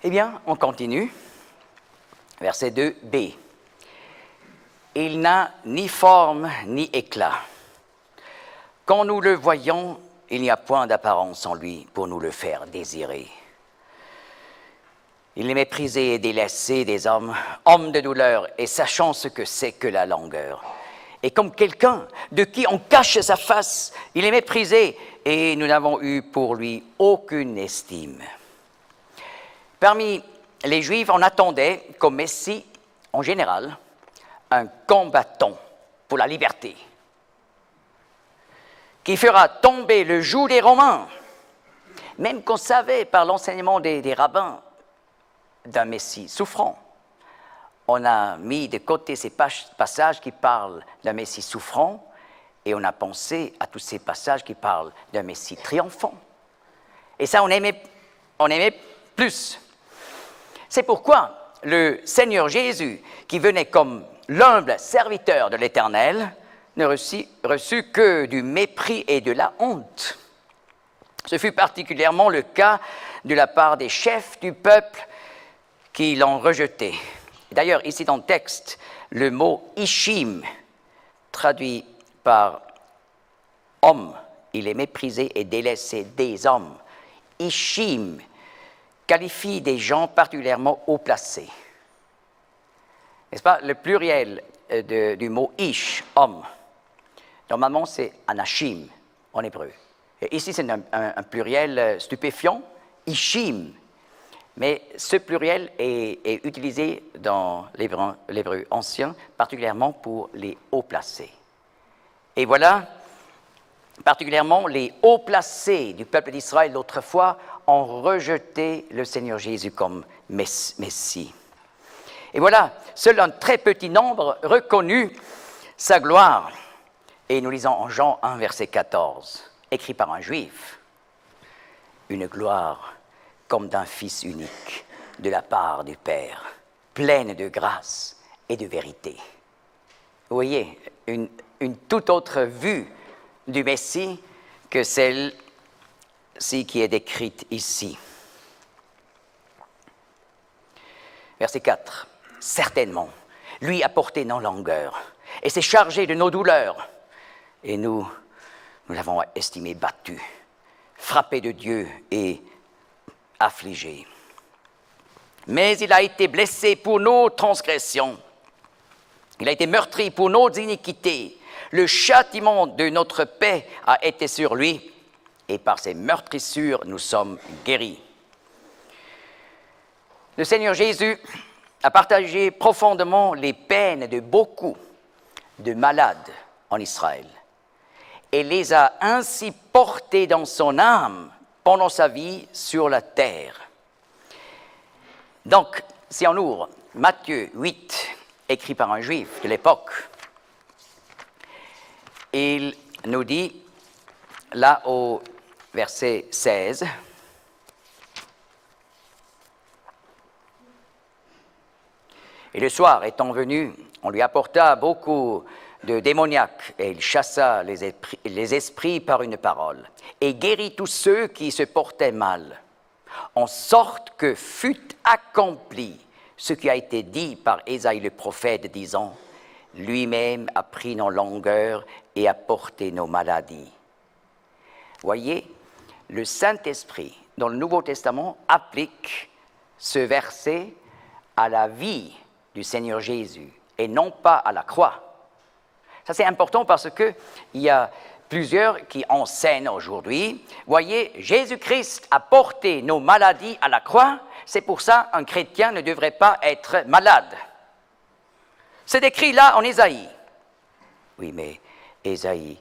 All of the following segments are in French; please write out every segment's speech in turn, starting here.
Eh bien, on continue. Verset 2b. Il n'a ni forme ni éclat. Quand nous le voyons, il n'y a point d'apparence en lui pour nous le faire désirer. Il est méprisé et délaissé des hommes, homme de douleur, et sachant ce que c'est que la langueur. Et comme quelqu'un de qui on cache sa face, il est méprisé, et nous n'avons eu pour lui aucune estime. Parmi les Juifs, on attendait comme Messie, en général, un combattant pour la liberté, qui fera tomber le joug des Romains, même qu'on savait par l'enseignement des rabbins d'un Messie souffrant. On a mis de côté ces passages qui parlent d'un Messie souffrant et on a pensé à tous ces passages qui parlent d'un Messie triomphant. Et ça, on aimait plus. C'est pourquoi le Seigneur Jésus, qui venait comme l'humble serviteur de l'Éternel, ne reçut que du mépris et de la honte. Ce fut particulièrement le cas de la part des chefs du peuple qui l'ont rejeté. D'ailleurs, ici dans le texte, le mot « ishim », traduit par « homme », il est méprisé et délaissé des hommes. « Ishim » qualifie des gens particulièrement haut placés. N'est-ce pas? Le pluriel du mot « ish », homme, normalement c'est « anashim » en hébreu. Et ici, c'est un pluriel stupéfiant, « ishim ». Mais ce pluriel est utilisé dans l'hébreu ancien, particulièrement pour les hauts placés. Et voilà, particulièrement les hauts placés du peuple d'Israël autrefois ont rejeté le Seigneur Jésus comme Messie. Et voilà, seul un très petit nombre reconnut sa gloire. Et nous lisons en Jean 1, verset 14, écrit par un juif, « Une gloire comme d'un Fils unique de la part du Père, pleine de grâce et de vérité. » Vous voyez, une toute autre vue du Messie que celle-ci qui est décrite ici. Verset 4. « Certainement, lui a porté nos langueurs et s'est chargé de nos douleurs. Et nous l'avons estimé battu, frappé de Dieu et affligé. Mais il a été blessé pour nos transgressions. Il a été meurtri pour nos iniquités. Le châtiment de notre paix a été sur lui, et par ses meurtrissures, nous sommes guéris. » Le Seigneur Jésus a partagé profondément les peines de beaucoup de malades en Israël et les a ainsi portées dans son âme pendant sa vie sur la terre. Donc, si on ouvre Matthieu 8, écrit par un juif de l'époque, il nous dit, là au verset 16, « Et le soir étant venu, on lui apporta beaucoup de démoniaques, et il chassa les esprits par une parole, et guérit tous ceux qui se portaient mal, en sorte que fut accompli ce qui a été dit par Ésaïe le prophète, disant, « Lui-même a pris nos langueurs et a porté nos maladies. » Voyez, le Saint-Esprit, dans le Nouveau Testament, applique ce verset à la vie du Seigneur Jésus, et non pas à la croix. Ça, c'est important parce qu'il y a plusieurs qui enseignent aujourd'hui. Voyez, Jésus-Christ a porté nos maladies à la croix. C'est pour ça qu'un chrétien ne devrait pas être malade. C'est écrit là en Ésaïe. Oui, mais Ésaïe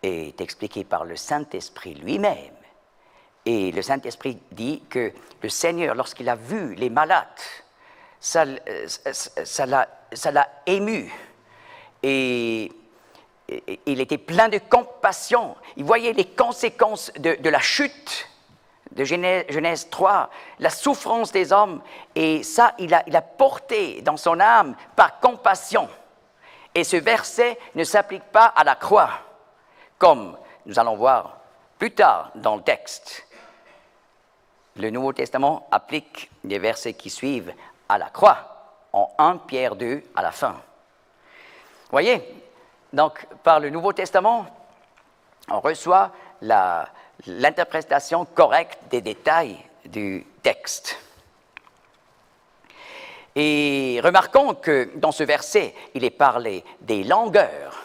est expliqué par le Saint-Esprit lui-même. Et le Saint-Esprit dit que le Seigneur, lorsqu'il a vu les malades, ça l'a ému. Et il était plein de compassion. Il voyait les conséquences de la chute de Genèse 3, la souffrance des hommes. Et ça, il a porté dans son âme par compassion. Et ce verset ne s'applique pas à la croix, comme nous allons voir plus tard dans le texte. le Nouveau Testament applique les versets qui suivent à la croix, en 1 Pierre 2 à la fin. Voyez, donc par le Nouveau Testament, on reçoit l'interprétation correcte des détails du texte. Et remarquons que dans ce verset, il est parlé des langueurs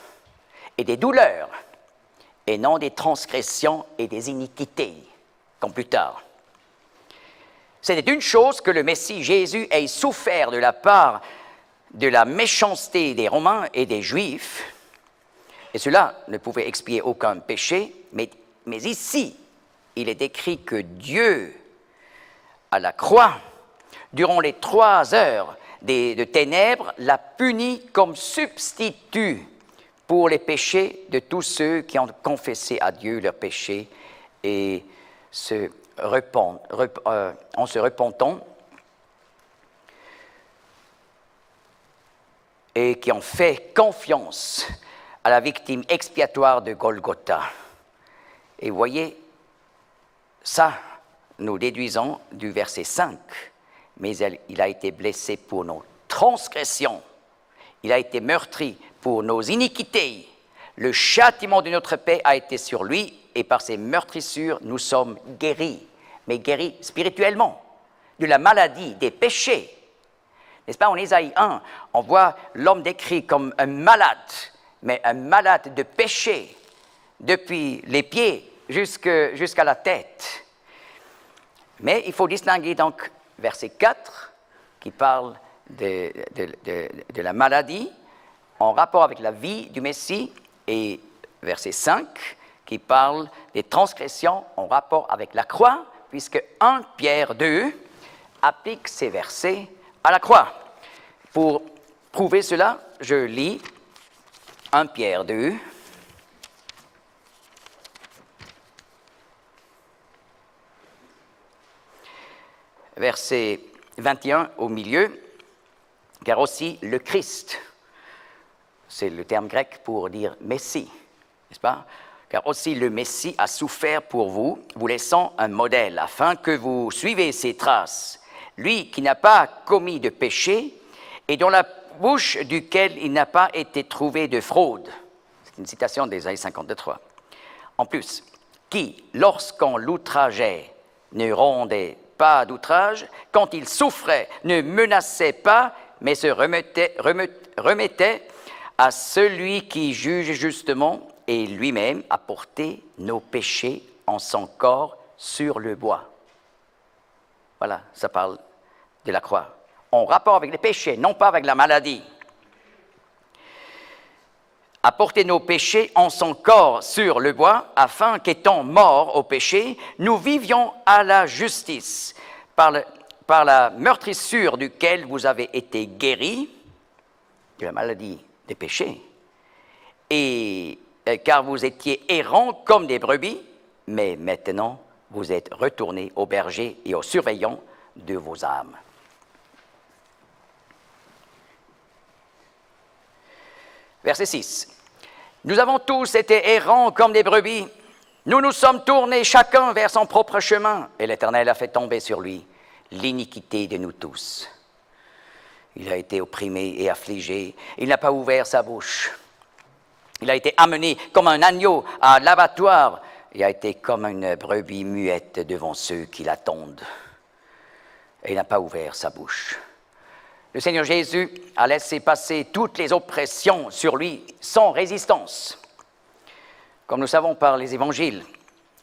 et des douleurs, et non des transgressions et des iniquités, comme plus tard. C'était une chose que le Messie Jésus ait souffert de la part de la méchanceté des Romains et des Juifs, et cela ne pouvait expier aucun péché, mais ici, il est écrit que Dieu, à la croix, durant les 3 heures de ténèbres, l'a puni comme substitut pour les péchés de tous ceux qui ont confessé à Dieu leurs péchés et en se repentant et qui ont fait confiance à la victime expiatoire de Golgotha. Et voyez, ça, nous déduisons du verset 5. Mais il a été blessé pour nos transgressions. Il a été meurtri pour nos iniquités. Le châtiment de notre paix a été sur lui, et par ses meurtrissures, nous sommes guéris. Mais guéris spirituellement, de la maladie, des péchés. N'est-ce pas, en Ésaïe 1, on voit l'homme décrit comme un malade, mais un malade de péché, depuis les pieds jusqu'à la tête. Mais il faut distinguer donc verset 4, qui parle de la maladie en rapport avec la vie du Messie, et verset 5, qui parle des transgressions en rapport avec la croix, puisque 1 Pierre 2 applique ces versets à la croix. Pour prouver cela, je lis 1 Pierre 2, verset 21 au milieu, car aussi le Christ, c'est le terme grec pour dire Messie, n'est-ce pas? Car aussi le Messie a souffert pour vous, vous laissant un modèle, afin que vous suivez ses traces. Lui qui n'a pas commis de péché, et dont la bouche duquel il n'a pas été trouvé de fraude. C'est une citation d'Ésaïe 53. En plus, qui, lorsqu'on l'outrageait, ne rendait pas d'outrage, quand il souffrait, ne menaçait pas, mais se remettait à celui qui juge justement, et lui-même a porté nos péchés en son corps sur le bois. Voilà, ça parle de la croix. En rapport avec les péchés, non pas avec la maladie. A porté nos péchés en son corps sur le bois, afin qu'étant morts au péché, nous vivions à la justice, par la meurtrissure duquel vous avez été guéris, de la maladie des péchés, et car vous étiez errants comme des brebis, mais maintenant vous êtes retournés au berger et au surveillant de vos âmes. Verset 6. Nous avons tous été errants comme des brebis. Nous nous sommes tournés chacun vers son propre chemin, et l'Éternel a fait tomber sur lui l'iniquité de nous tous. Il a été opprimé et affligé. Il n'a pas ouvert sa bouche. Il a été amené comme un agneau à l'abattoir. Il a été comme une brebis muette devant ceux qui l'attendent. Et il n'a pas ouvert sa bouche. Le Seigneur Jésus a laissé passer toutes les oppressions sur lui sans résistance. Comme nous savons par les évangiles,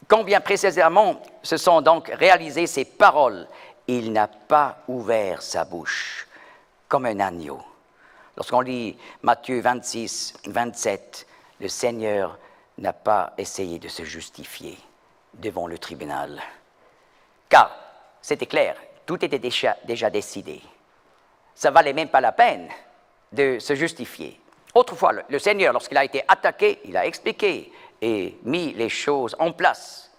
quand bien précisément se sont donc réalisées ces paroles, il n'a pas ouvert sa bouche comme un agneau. Lorsqu'on lit Matthieu 26, 27, le Seigneur n'a pas essayé de se justifier devant le tribunal. Car, c'était clair, tout était déjà décidé. Ça ne valait même pas la peine de se justifier. Autrefois, le Seigneur, lorsqu'il a été attaqué, il a expliqué et mis les choses en place.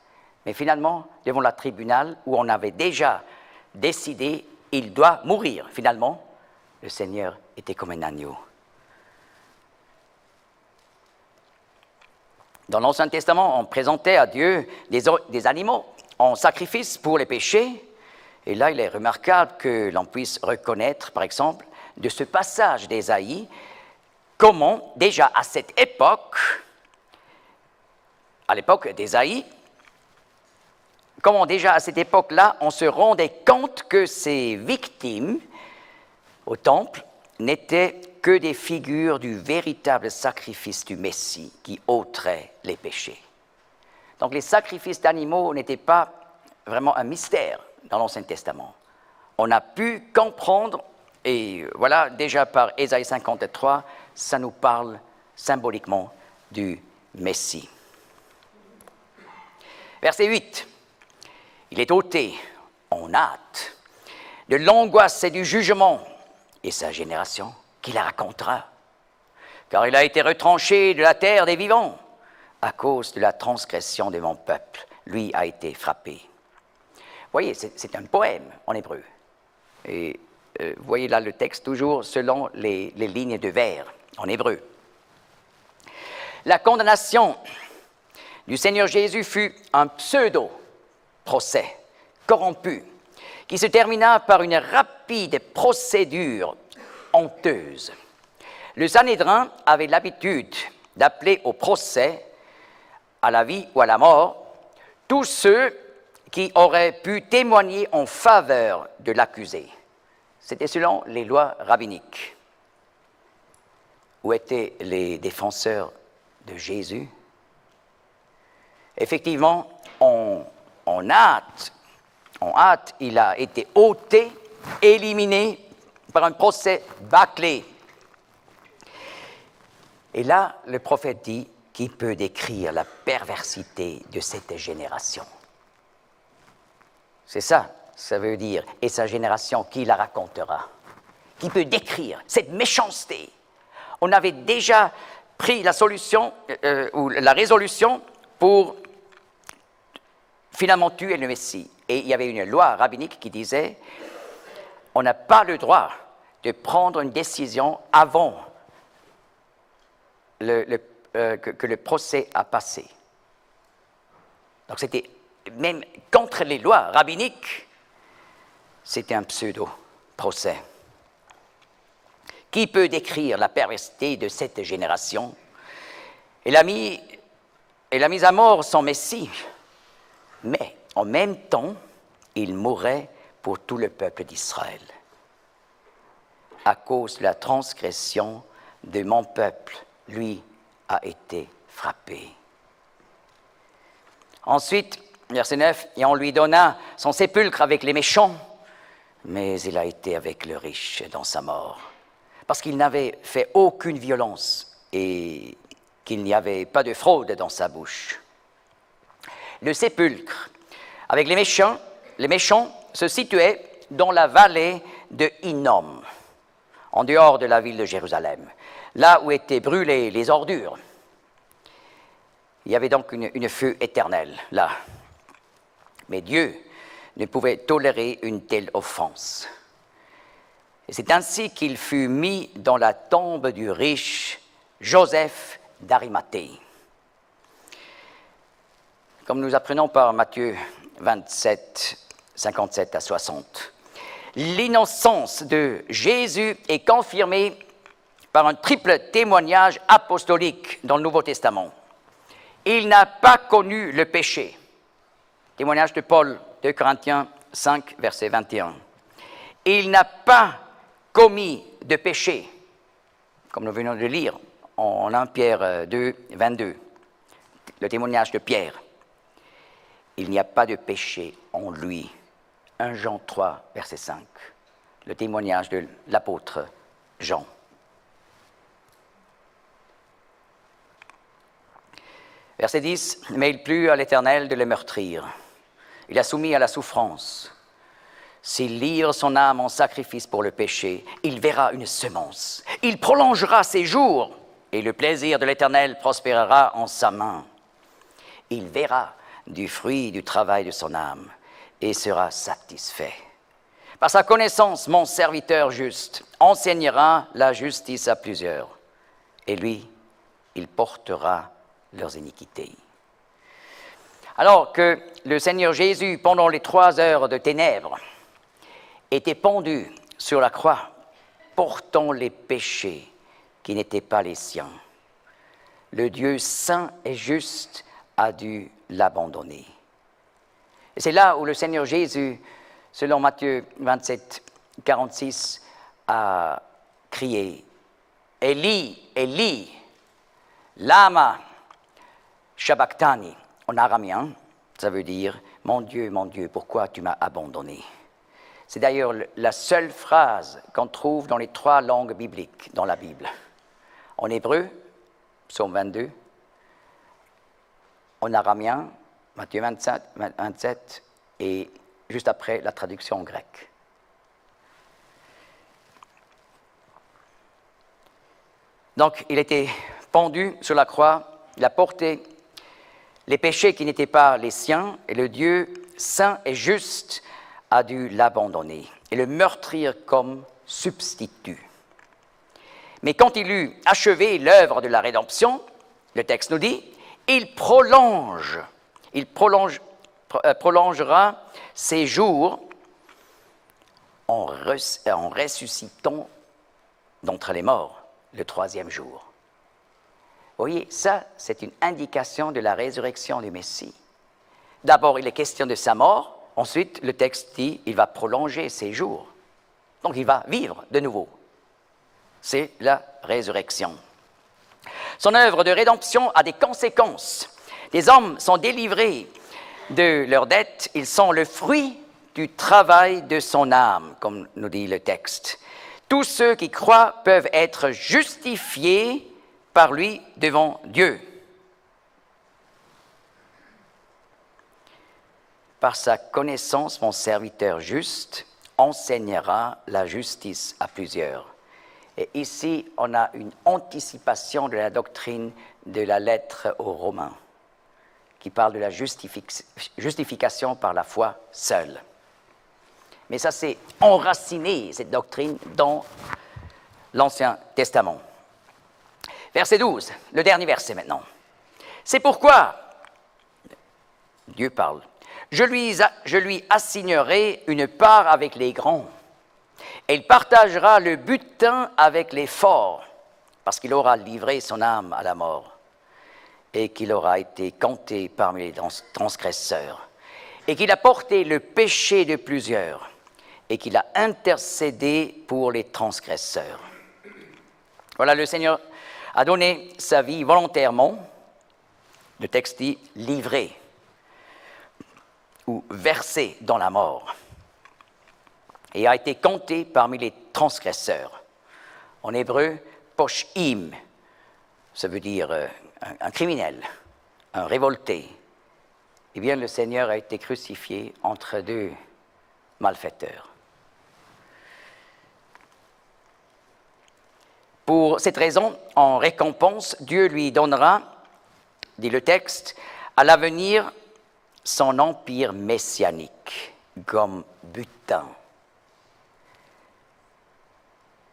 Mais finalement, devant le tribunal où on avait déjà décidé, il doit mourir. Finalement, le Seigneur était comme un agneau. Dans l'Ancien Testament, on présentait à Dieu des animaux en sacrifice pour les péchés. Et là, il est remarquable que l'on puisse reconnaître, par exemple, de ce passage d'Ésaïe, comment déjà à cette époque, à l'époque d'Ésaïe, comment déjà à cette époque-là, on se rendait compte que ces victimes au temple n'étaient que des figures du véritable sacrifice du Messie qui ôterait les péchés. Donc les sacrifices d'animaux n'étaient pas vraiment un mystère dans l'Ancien Testament. On a pu comprendre, et voilà, déjà par Ésaïe 53, ça nous parle symboliquement du Messie. Verset 8. Il est ôté en hâte de l'angoisse et du jugement, et sa génération qui la racontera, car il a été retranché de la terre des vivants à cause de la transgression de mon peuple. Lui a été frappé. Vous voyez, c'est un poème en hébreu. Et vous voyez là le texte toujours selon les lignes de vers en hébreu. La condamnation du Seigneur Jésus fut un pseudo-procès corrompu qui se termina par une rapide procédure honteuse. Le Sanhédrin avait l'habitude d'appeler au procès, à la vie ou à la mort, tous ceux qui auraient pu témoigner en faveur de l'accusé. C'était selon les lois rabbiniques. Où étaient les défenseurs de Jésus? Effectivement, en hâte, il a été ôté, éliminé par un procès bâclé. Et là, le prophète dit qui peut décrire la perversité de cette génération. C'est ça, ça veut dire. Et sa génération, qui la racontera? Qui peut décrire cette méchanceté? On avait déjà pris la solution ou la résolution pour finalement tuer le Messie. Et il y avait une loi rabbinique qui disait on n'a pas le droit de prendre une décision avant que le procès a passé. Donc c'était, même contre les lois rabbiniques, c'était un pseudo-procès. Qui peut décrire la perversité de cette génération? Elle a mis à mort son Messie, mais en même temps, il mourait pour tout le peuple d'Israël. À cause de la transgression de mon peuple, lui a été frappé. Ensuite, verset 9, et on lui donna son sépulcre avec les méchants, mais il a été avec le riche dans sa mort, parce qu'il n'avait fait aucune violence et qu'il n'y avait pas de fraude dans sa bouche. Le sépulcre avec les méchants se situait dans la vallée de Hinnom, en dehors de la ville de Jérusalem, là où étaient brûlées les ordures. Il y avait donc une feu éternelle là. Mais Dieu ne pouvait tolérer une telle offense. Et c'est ainsi qu'il fut mis dans la tombe du riche Joseph d'Arimathée. Comme nous apprenons par Matthieu 27, 57 à 60. L'innocence de Jésus est confirmée par un triple témoignage apostolique dans le Nouveau Testament. Il n'a pas connu le péché. Témoignage de Paul, 2 Corinthiens 5, verset 21. Il n'a pas commis de péché, comme nous venons de lire en 1 Pierre 2, 22, le témoignage de Pierre. Il n'y a pas de péché en lui. 1 Jean 3, verset 5, le témoignage de l'apôtre Jean. Verset 10, « Mais il plut à l'Éternel de le meurtrir. Il a soumis à la souffrance. S'il livre son âme en sacrifice pour le péché, il verra une semence. Il prolongera ses jours, et le plaisir de l'Éternel prospérera en sa main. Il verra du fruit du travail de son âme, et sera satisfait. Par sa connaissance, mon serviteur juste enseignera la justice à plusieurs, et lui, il portera leurs iniquités. » Alors que le Seigneur Jésus, pendant les 3 heures de ténèbres, était pendu sur la croix, portant les péchés qui n'étaient pas les siens, le Dieu saint et juste a dû l'abandonner. Et c'est là où le Seigneur Jésus, selon Matthieu 27, 46, a crié « Eli, Eli, lama sabachthani » en araméen, ça veut dire « Mon Dieu, pourquoi tu m'as abandonné ?» C'est d'ailleurs la seule phrase qu'on trouve dans les 3 langues bibliques dans la Bible. En hébreu, psaume 22, en araméen, Matthieu 27, et juste après la traduction en grec. Donc, il était pendu sur la croix, il a porté les péchés qui n'étaient pas les siens, et le Dieu saint et juste a dû l'abandonner et le meurtrir comme substitut. Mais quand il eut achevé l'œuvre de la rédemption, le texte nous dit, il prolongera ses jours en ressuscitant d'entre les morts le 3e jour. Vous voyez, ça, c'est une indication de la résurrection du Messie. D'abord, il est question de sa mort. Ensuite, le texte dit qu'il va prolonger ses jours. Donc, il va vivre de nouveau. C'est la résurrection. Son œuvre de rédemption a des conséquences. Les hommes sont délivrés de leurs dettes. Ils sont le fruit du travail de son âme, comme nous dit le texte. Tous ceux qui croient peuvent être justifiés par lui devant Dieu. Par sa connaissance, mon serviteur juste enseignera la justice à plusieurs. Et ici, on a une anticipation de la doctrine de la lettre aux Romains, qui parle de la justification par la foi seule. Mais ça, c'est enraciné, cette doctrine, dans l'Ancien Testament. Verset 12, le dernier verset maintenant. C'est pourquoi, Dieu parle, je lui assignerai une part avec les grands, et il partagera le butin avec les forts, parce qu'il aura livré son âme à la mort, et qu'il aura été compté parmi les transgresseurs, et qu'il a porté le péché de plusieurs, et qu'il a intercédé pour les transgresseurs. Voilà, le Seigneur a donné sa vie volontairement, le texte dit livré, ou versé dans la mort, et a été compté parmi les transgresseurs. En hébreu, poshim, ça veut dire un criminel, un révolté. Eh bien, le Seigneur a été crucifié entre 2 malfaiteurs. Pour cette raison, en récompense, Dieu lui donnera, dit le texte, à l'avenir son empire messianique comme butin.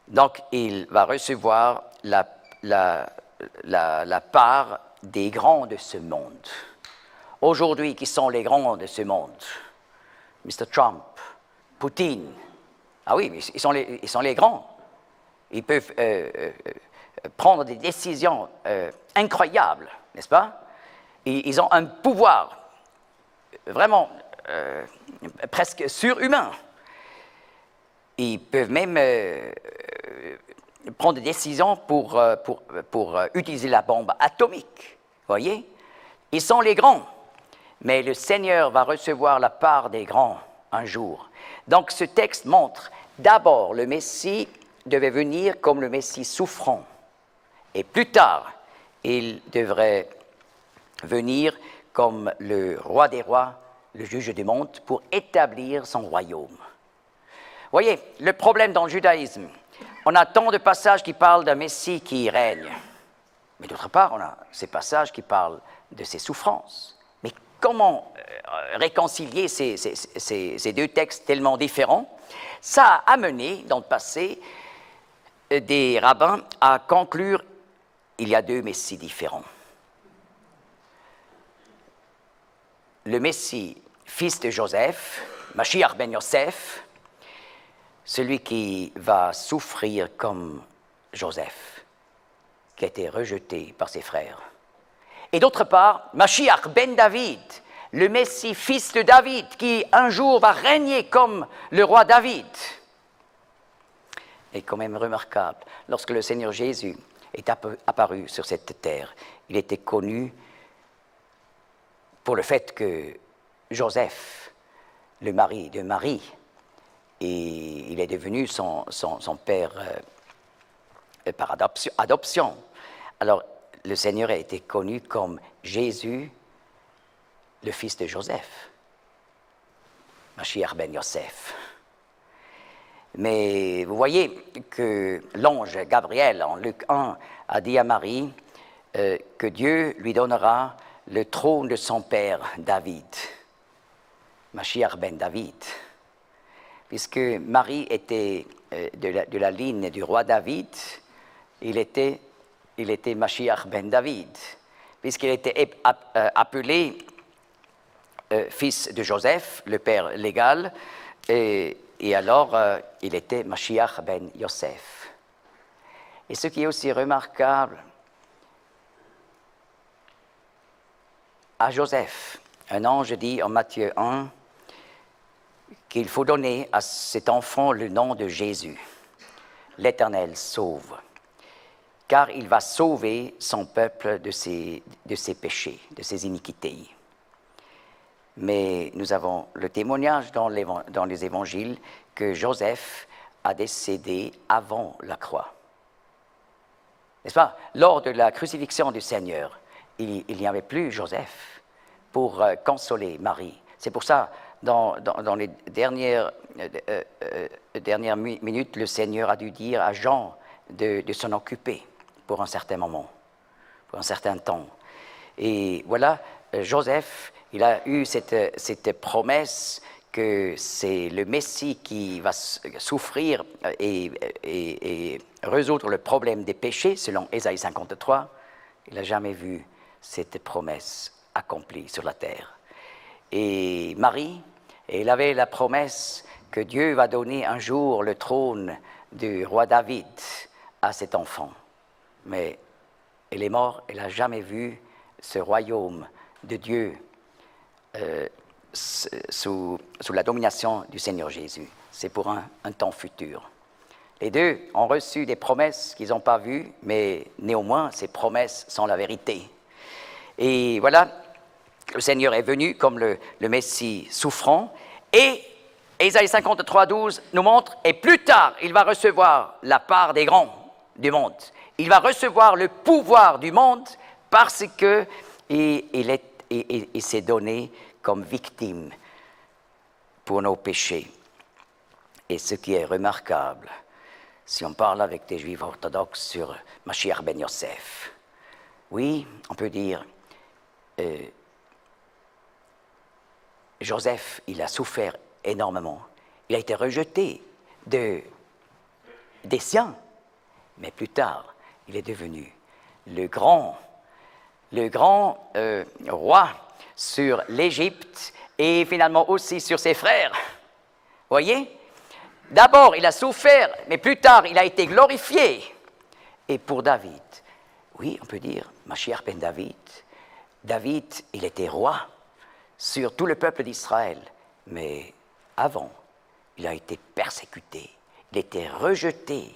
Donc, il va recevoir la part des grands de ce monde. Aujourd'hui, qui sont les grands de ce monde? Mr. Trump, Poutine. Ah oui, mais ils sont les grands. Ils peuvent prendre des décisions incroyables, n'est-ce pas? Et ils ont un pouvoir vraiment presque surhumain. Ils peuvent même prendre des décisions pour utiliser la bombe atomique. Vous voyez? Ils sont les grands, mais le Seigneur va recevoir la part des grands un jour. Donc ce texte montre d'abord le Messie devait venir comme le Messie souffrant, et plus tard, il devrait venir comme le roi des rois, le juge du monde, pour établir son royaume. Voyez, le problème dans le judaïsme, on a tant de passages qui parlent d'un Messie qui règne, mais d'autre part, on a ces passages qui parlent de ses souffrances. Mais comment réconcilier ces 2 textes tellement différents? Ça a amené, dans le passé, des rabbins à conclure qu'il y a 2 Messies différents. le Messie, fils de Joseph, Mashiach ben Yosef, celui qui va souffrir comme Joseph, qui a été rejeté par ses frères. Et d'autre part, Mashiach ben David, le Messie, fils de David, qui un jour va régner comme le roi David. Et quand même remarquable, lorsque le Seigneur Jésus est apparu sur cette terre, il était connu pour le fait que Joseph, le mari de Marie, et il est devenu son père par adoption. Alors, le Seigneur a été connu comme Jésus, le fils de Joseph, Mashiach ben Yosef. Mais vous voyez que l'ange Gabriel, en Luc 1, a dit à Marie que Dieu lui donnera le trône de son père David, Mashiach ben David, puisque Marie était de la ligne du roi David, il était Mashiach ben David, puisqu'il était appelé fils de Joseph, le père légal, et alors il était Mashiach ben Yosef. Et ce qui est aussi remarquable, à Joseph, un ange dit en Matthieu 1 qu'il faut donner à cet enfant le nom de Jésus, l'Éternel sauve, car il va sauver son peuple de ses péchés, de ses iniquités. Mais nous avons le témoignage dans les évangiles que Joseph a décédé avant la croix. N'est-ce pas? Lors de la crucifixion du Seigneur, il n'y avait plus Joseph pour consoler Marie. C'est pour ça, dans les dernières minutes, le Seigneur a dû dire à Jean de s'en occuper pour un certain moment, pour un certain temps. Et voilà, Joseph, il a eu cette promesse que c'est le Messie qui va souffrir et résoudre le problème des péchés, selon Ésaïe 53. Il n'a jamais vu cette promesse accomplie sur la terre. Et Marie, elle avait la promesse que Dieu va donner un jour le trône du roi David à cet enfant. Mais elle est morte, elle n'a jamais vu ce royaume de Dieu sous la domination du Seigneur Jésus. C'est pour un temps futur. Les deux ont reçu des promesses qu'ils n'ont pas vues, mais néanmoins, ces promesses sont la vérité. Et voilà, le Seigneur est venu comme le Messie souffrant, et Ésaïe 53, 12 nous montre, et plus tard, il va recevoir la part des grands du monde. Il va recevoir le pouvoir du monde parce qu'il s'est donné comme victime pour nos péchés. Et ce qui est remarquable, si on parle avec des Juifs orthodoxes sur Mashiach ben Yosef, oui, on peut dire, Joseph, il a souffert énormément. Il a été rejeté des siens, mais plus tard, il est devenu le grand roi sur l'Égypte et finalement aussi sur ses frères. Voyez? D'abord, il a souffert, mais plus tard, il a été glorifié. Et pour David, oui, on peut dire, Mashiach ben David, David, il était roi sur tout le peuple d'Israël, mais avant, il a été persécuté, il était rejeté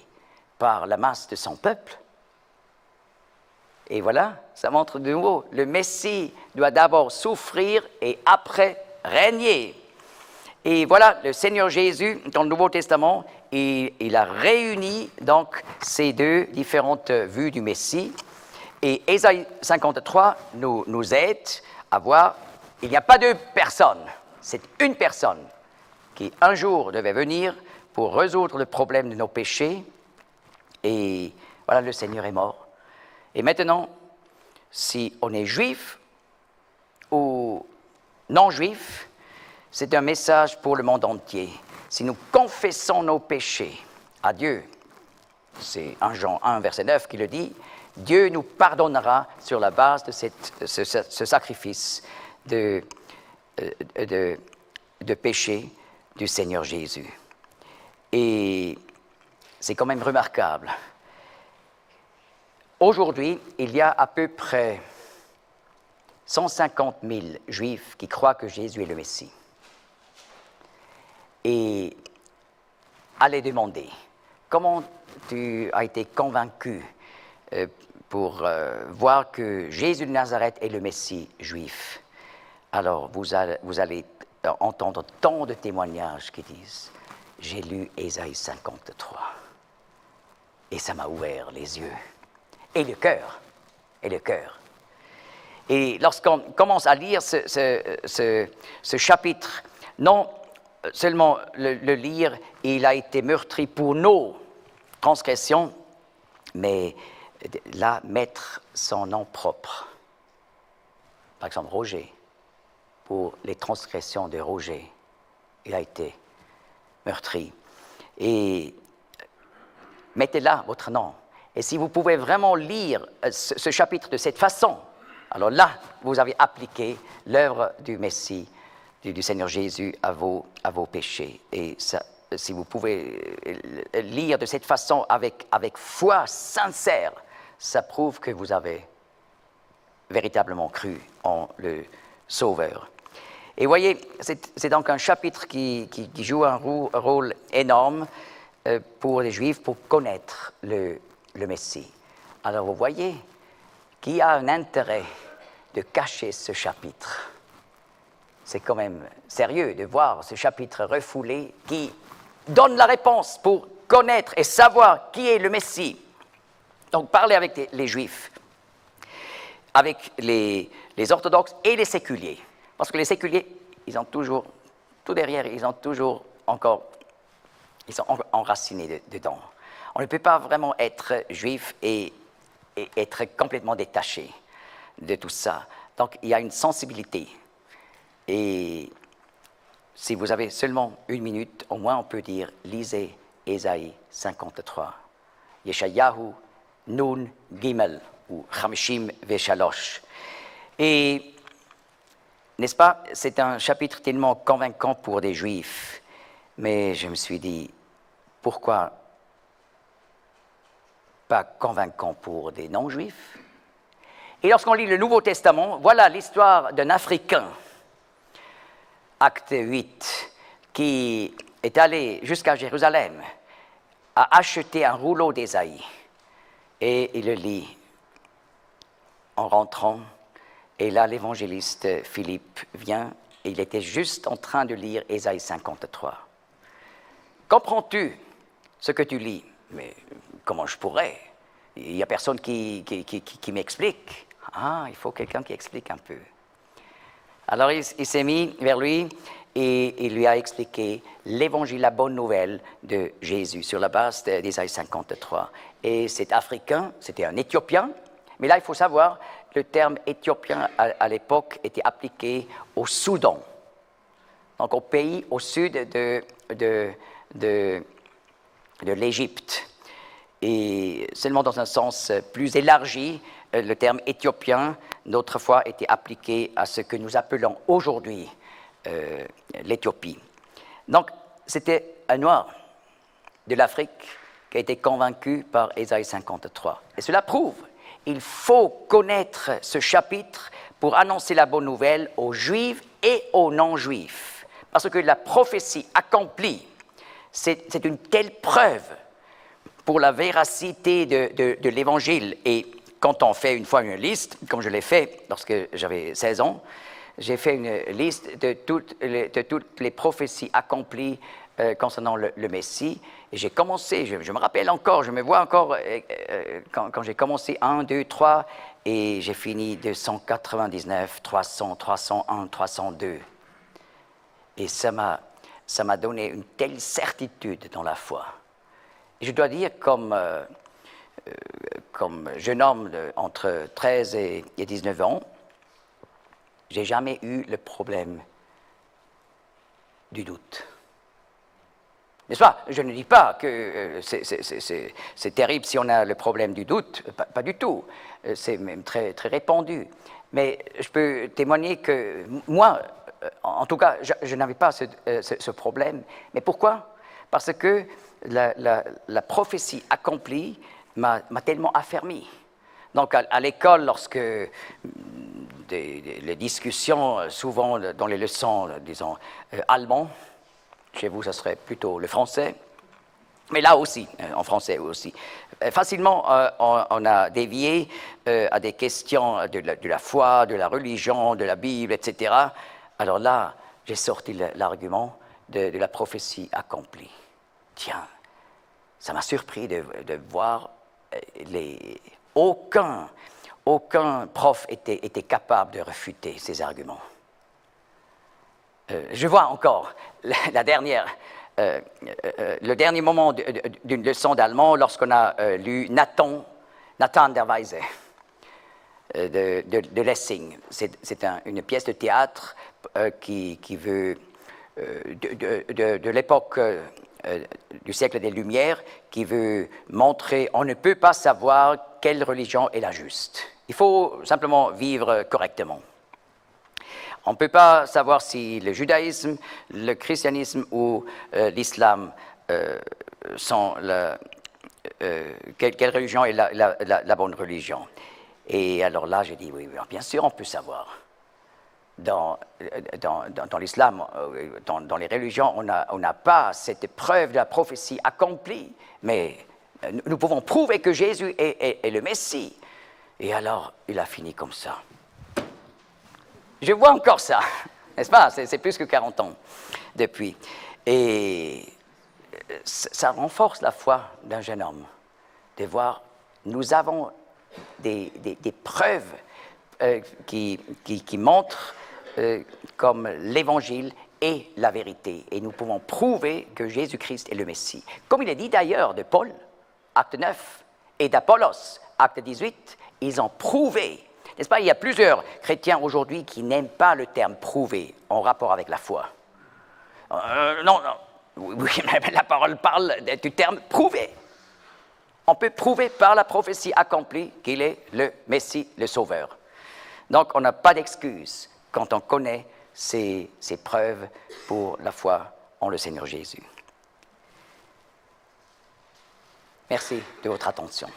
par la masse de son peuple. Et voilà, ça montre de nouveau, le Messie doit d'abord souffrir et après régner. Et voilà, le Seigneur Jésus, dans le Nouveau Testament, il a réuni donc ces deux différentes vues du Messie. Et Ésaïe 53 nous aide à voir, il n'y a pas deux personnes, c'est une personne qui un jour devait venir pour résoudre le problème de nos péchés. Et voilà, le Seigneur est mort. Et maintenant, si on est juif ou non juif, c'est un message pour le monde entier. Si nous confessons nos péchés à Dieu, c'est 1 Jean 1, verset 9 qui le dit, Dieu nous pardonnera sur la base de ce sacrifice de de péché du Seigneur Jésus. Et c'est quand même remarquable. Aujourd'hui, il y a à peu près 150 000 Juifs qui croient que Jésus est le Messie. Et allez demander, comment tu as été convaincu pour voir que Jésus de Nazareth est le Messie juif? Alors vous allez entendre tant de témoignages qui disent, j'ai lu Ésaïe 53 et ça m'a ouvert les yeux et le cœur, Et lorsqu'on commence à lire ce chapitre, non seulement le lire, il a été meurtri pour nos transgressions, mais là, mettre son nom propre. Par exemple, Roger, pour les transgressions de Roger, il a été meurtri. Et mettez là votre nom. Et si vous pouvez vraiment lire ce chapitre de cette façon, alors là, vous avez appliqué l'œuvre du Messie, du Seigneur Jésus à vos péchés. Et ça, si vous pouvez lire de cette façon avec foi sincère, ça prouve que vous avez véritablement cru en le Sauveur. Et voyez, c'est donc un chapitre qui joue un rôle énorme pour les Juifs pour connaître le Messie. Alors vous voyez, qui a un intérêt de cacher ce chapitre? C'est quand même sérieux de voir ce chapitre refoulé qui donne la réponse pour connaître et savoir qui est le Messie. Donc parlez avec les Juifs, avec les orthodoxes et les séculiers. Parce que les séculiers, ils ont toujours, tout derrière, ils sont enracinés dedans. On ne peut pas vraiment être juif et être complètement détaché de tout ça. Donc il y a une sensibilité. Et si vous avez seulement 1 minute, au moins on peut dire, lisez Ésaïe 53. Yeshayahu Nun Gimel, ou Chamishim Veshalosh. Et, n'est-ce pas, c'est un chapitre tellement convaincant pour des Juifs. Mais je me suis dit, pourquoi pas convaincant pour des non-Juifs? Et lorsqu'on lit le Nouveau Testament, voilà l'histoire d'un Africain, Acte 8, qui est allé jusqu'à Jérusalem, a acheté un rouleau d'Ésaïe, et il le lit en rentrant, et là l'évangéliste Philippe vient, et il était juste en train de lire Ésaïe 53. Comprends-tu ce que tu lis? Mais comment je pourrais? Il n'y a personne qui m'explique. Ah, il faut quelqu'un qui explique un peu. Alors il s'est mis vers lui et il lui a expliqué l'évangile, la bonne nouvelle de Jésus sur la base d'Ésaïe 53. Et cet Africain, c'était un Éthiopien, mais là il faut savoir, le terme éthiopien à l'époque était appliqué au Soudan, donc au pays au sud de l'Égypte. Et seulement dans un sens plus élargi, le terme éthiopien, d'autres fois, était appliqué à ce que nous appelons aujourd'hui l'Éthiopie. Donc, c'était un Noir de l'Afrique qui a été convaincu par Ésaïe 53. Et cela prouve, il faut connaître ce chapitre pour annoncer la bonne nouvelle aux Juifs et aux non-Juifs. Parce que la prophétie accomplie, c'est une telle preuve pour la véracité de l'Évangile. Et quand on fait une fois une liste, comme je l'ai fait lorsque j'avais 16 ans, j'ai fait une liste de toutes les prophéties accomplies concernant le Messie. Et j'ai commencé, je me rappelle encore, je me vois encore quand j'ai commencé 1, 2, 3, et j'ai fini 299, 300, 301, 302. Et ça m'a donné une telle certitude dans la foi. Et je dois dire, comme jeune homme entre 13 et 19 ans, j'ai jamais eu le problème du doute. N'est-ce pas? Je ne dis pas que c'est terrible si on a le problème du doute, pas du tout. C'est même très, très répandu. Mais je peux témoigner que moi, en tout cas, je n'avais pas ce problème. Mais pourquoi? Parce que la prophétie accomplie m'a tellement affermi. Donc, à l'école, lorsque les discussions, souvent dans les leçons, disons, allemands, chez vous, ça serait plutôt le français, mais là aussi, en français aussi. Facilement, on a dévié à des questions de la foi, de la religion, de la Bible, etc. Alors là, j'ai sorti l'argument de la prophétie accomplie. Tiens, ça m'a surpris de voir aucun prof était capable de refuter ces arguments. Je vois encore le dernier moment d'une leçon d'allemand lorsqu'on a lu Nathan der Weise de Lessing. C'est une pièce de théâtre qui veut, de l'époque du siècle des Lumières, qui veut montrer on ne peut pas savoir quelle religion est la juste. Il faut simplement vivre correctement. On ne peut pas savoir si le judaïsme, le christianisme ou l'islam sont quelle religion est la bonne religion. Et alors là, j'ai dit, oui, bien sûr, on peut savoir. Dans l'islam, dans les religions, on n'a pas cette preuve de la prophétie accomplie, mais nous pouvons prouver que Jésus est le Messie. Et alors, il a fini comme ça. Je vois encore ça, n'est-ce pas? C'est plus que 40 ans depuis. Et ça renforce la foi d'un jeune homme, de voir, nous avons des preuves qui montrent comme l'Évangile est la vérité. Et nous pouvons prouver que Jésus-Christ est le Messie. Comme il est dit d'ailleurs de Paul, acte 9, et d'Apollos, acte 18, ils ont prouvé. N'est-ce pas? Il y a plusieurs chrétiens aujourd'hui qui n'aiment pas le terme « prouver » en rapport avec la foi. Non, oui, la parole parle du terme « prouver ». On peut prouver par la prophétie accomplie qu'il est le Messie, le Sauveur. Donc, on n'a pas d'excuse quand on connaît ces preuves pour la foi en le Seigneur Jésus. Merci de votre attention.